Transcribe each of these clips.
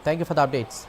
Thank you for the updates.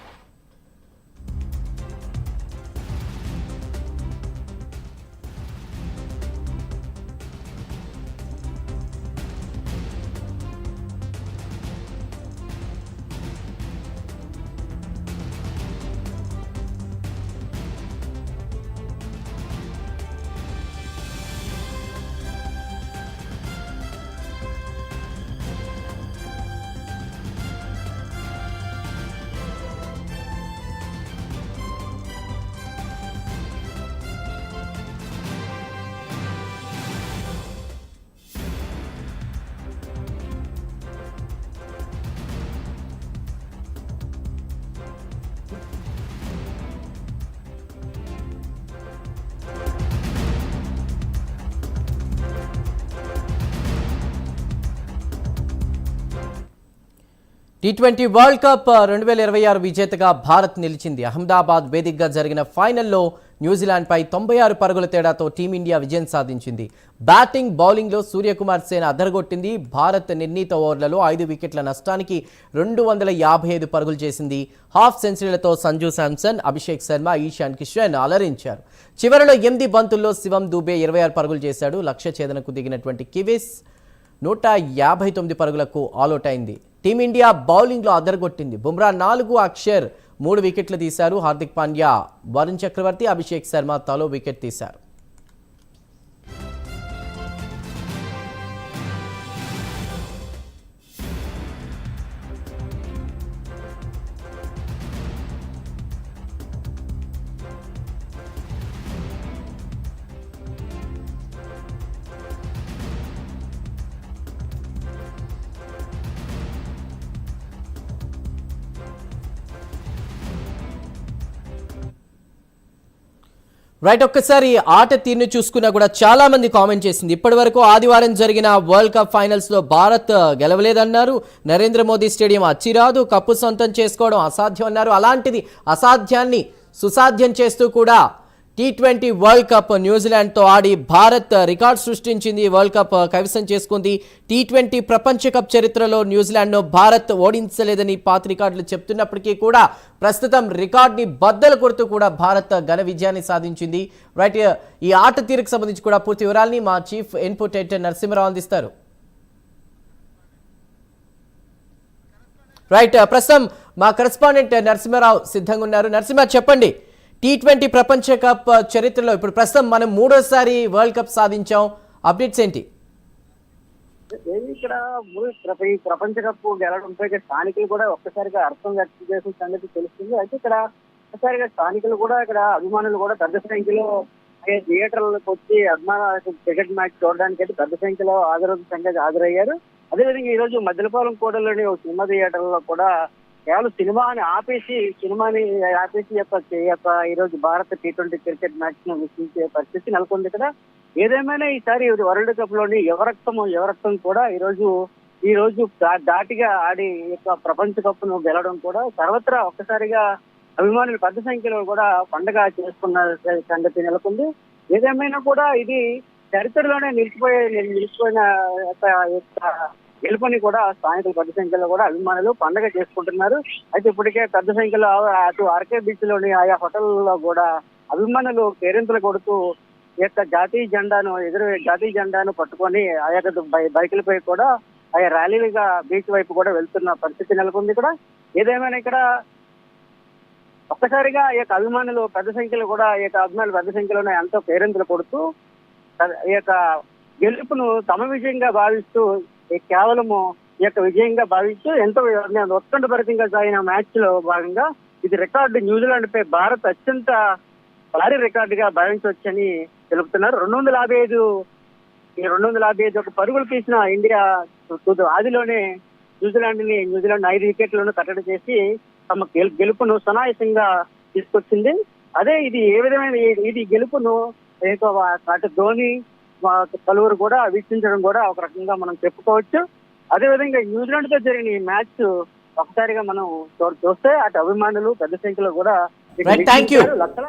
T20 world cup 2026 విజేతగా భారత్ నిలిచింది. అహ్మదాబాద్ వేదికగా జరిగిన ఫైనల్లో న్యూజిలాండ్పై 96 పరుగుల తేడాతో టీమిండియా విజయం సాధించింది. బ్యాటింగ్ బౌలింగ్లో సూర్యకుమార్ సేన అదరగొట్టింది. భారత్ నిర్ణీత ఓవర్లలో 5 వికెట్ల నష్టానికి 255 పరుగులు చేసింది. హాఫ్ సెంచరీలతో సంజు శాంసన్, అభిషేక్ శర్మ, ఈశాన్ కిషన్ అలరించారు. చివరిలో 8 బంతుల్లో శివం దూబే 26 పరుగులు చేశాడు. లక్ష్య ఛేదనకు దిగినటువంటి కివీస్ 159 పరుగులకు ఆల్అౌట్ అయింది. టీమిండియా బౌలింగ్లో అదరగొట్టింది. బుమ్రా 4, అక్షర్ 3 వికెట్లు తీశారు. హార్దిక్ పాండ్యా, వరుణ్ చక్రవర్తి, అభిషేక్ శర్మ తలో వికెట్ తీశారు. రైట్, ఒక్కసారి ఆట తీరును చూసుకున్నా కూడా చాలా మంది కామెంట్ చేసింది. ఇప్పటి వరకు ఆదివారం జరిగిన వరల్డ్ కప్ ఫైనల్స్ లో భారత్ గెలవలేదన్నారు. నరేంద్ర మోదీ స్టేడియం అచ్చిరాదు, కప్పు సొంతం చేసుకోవడం అసాధ్యం అన్నారు. అలాంటిది అసాధ్యాన్ని సుసాధ్యం చేస్తూ కూడా T20 వరల్డ్ కప్ న్యూజిలాండ్తో ఆడి భారత్ రికార్డ్ సృష్టించింది. వరల్డ్ కప్ కైవసం చేసుకుంది. T20 ప్రపంచ కప్ చరిత్రలో న్యూజిలాండ్ను భారత్ ఓడించలేదని పాత రికార్డులు చెప్తున్నప్పటికీ కూడా ప్రస్తుతం రికార్డ్ని బద్దలు కొడుతూ కూడా భారత్ ఘన విజయాన్ని సాధించింది. రైట్, ఈ ఆట తీరుకు సంబంధించి కూడా పూర్తి వివరాలని మా చీఫ్ ఇన్పుట్ ఎడిటర్ నరసింహరావు అందిస్తారు. రైట్, ప్రస్తుతం మా కరెస్పాండెంట్ నరసింహరావు సిద్ధంగా ఉన్నారు. నరసింహ, చెప్పండి, T20 ప్రపంచ కప్ చరిత్రలో ఇప్పుడు ప్రస్తుతం మనం 3వ వరల్డ్ కప్ సాధించాం. అప్డేట్స్ ఏంటి? ఇక్కడ ఈ ప్రపంచ కప్ గెలవడంపై స్థానికులు కూడా ఒక్కసారిగా అర్థం వ్యక్తం చేసిన సంగతి తెలుస్తుంది. అయితే ఇక్కడ ఒక్కసారిగా స్థానికులు కూడా, ఇక్కడ అభిమానులు కూడా పెద్ద సంఖ్యలో థియేటర్లకు వచ్చి అభిమాన క్రికెట్ మ్యాచ్ చూడడానికి అయితే పెద్ద సంఖ్యలో హాజరయ్యారు. అదేవిధంగా ఈ రోజు మద్దెలపాలెం కూడలోని సినిమా థియేటర్లో కూడా కేవలం సినిమాని ఆపేసి ఈ రోజు భారత T20 క్రికెట్ మ్యాచ్ ను వీక్షించే పరిస్థితి నెలకొంది. ఇక్కడ ఏదేమైనా ఈసారి వరల్డ్ కప్ లోని యువరక్తం కూడా ఈ రోజు దాటిగా ఆడి ప్రపంచ కప్ ను గెలవడం కూడా సర్వత్రా ఒక్కసారిగా అభిమానులు పెద్ద సంఖ్యలో కూడా పండుగ చేసుకున్న సంగతి నెలకొంది. ఏదేమైనా కూడా ఇది చరిత్రలోనే నిలిచిపోయిన గెలుపుని కూడా స్థానికులు పెద్ద సంఖ్యలో కూడా అభిమానులు పండుగ చేసుకుంటున్నారు. అయితే ఇప్పటికే పెద్ద సంఖ్యలో అటు ఆర్కే బీచ్ లోని ఆయా హోటళ్లలో కూడా అభిమానులు కేరింతలు కొడుతూ జాతీయ జెండాను పట్టుకొని ఆయా బైకులపై కూడా ఆయా ర్యాలీలుగా బీచ్ వైపు కూడా వెళ్తున్న పరిస్థితి నెలకొంది. ఇక్కడ ఏదేమైనా ఇక్కడ ఒక్కసారిగా అభిమానులు పెద్ద సంఖ్యలోనే ఎంతో కేరింతలు కొడుతూ ఈ గెలుపును తమ విజయంగా భావిస్తూ కేవలము విజయంగా భావిస్తూ ఎంతో ఉత్కంఠభరితంగా సాగిన మ్యాచ్ లో భాగంగా ఇది రికార్డు న్యూజిలాండ్ పై భారత్ అత్యంత భారీ రికార్డుగా భావించవచ్చని తెలుపుతున్నారు. 255 పరుగులు తీసిన ఇండియా ఆదిలోనే న్యూజిలాండ్ 5 వికెట్లను కట్టడి చేసి తమ గెలుపును సునాయాసంగా తీసుకొచ్చింది. అదే ఇది ఏ విధమైన ఇది గెలుపును అటు ధోని పలువురు కూడా వీక్షించడం కూడా ఒక రకంగా మనం చెప్పుకోవచ్చు. అదేవిధంగా న్యూజిలాండ్ తో జరిగిన ఈ మ్యాచ్ ఒకసారిగా మనం చూస్తే అటు అభిమానులు పెద్ద సంఖ్యలో కూడా లక్షల